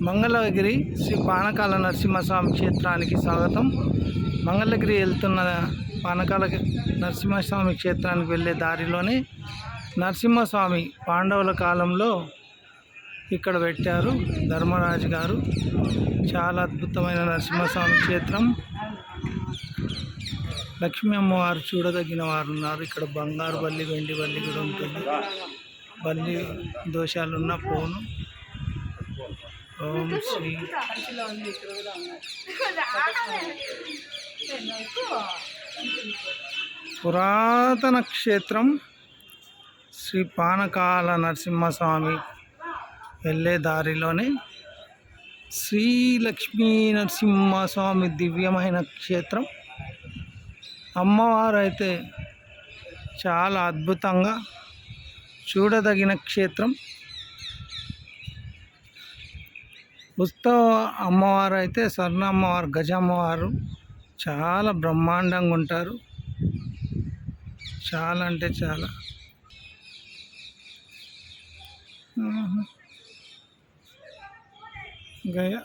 మంగళగిరి శ్రీ పానకాల నరసింహస్వామి క్షేత్రానికి స్వాగతం. మంగళగిరి వెళ్తున్న పానకాల నరసింహస్వామి క్షేత్రానికి వెళ్ళే దారిలోనే నరసింహస్వామి పాండవుల కాలంలో ఇక్కడ పెట్టారు ధర్మరాజు గారు. చాలా అద్భుతమైన నరసింహస్వామి క్షేత్రం. లక్ష్మీ అమ్మవారు చూడదగిన వారు ఉన్నారు. ఇక్కడ బంగారు బల్లి, వెండి బల్లి కూడా ఉంటుంది. బల్లి దోషాలున్న పోను. ఓం శ్రీ పురాతన క్షేత్రం శ్రీ పానకాల నరసింహస్వామి వెళ్ళే దారిలోనే శ్రీ లక్ష్మీ నరసింహస్వామి దివ్యమైన క్షేత్రం. అమ్మవారు అయితే చాలా అద్భుతంగా చూడదగిన క్షేత్రం. ఉత్సవ అమ్మవారు అయితే స్వర్ణ అమ్మవారు, గజ అమ్మవారు చాలా బ్రహ్మాండంగా ఉంటారు. చాలా అంటే చాలా. గయ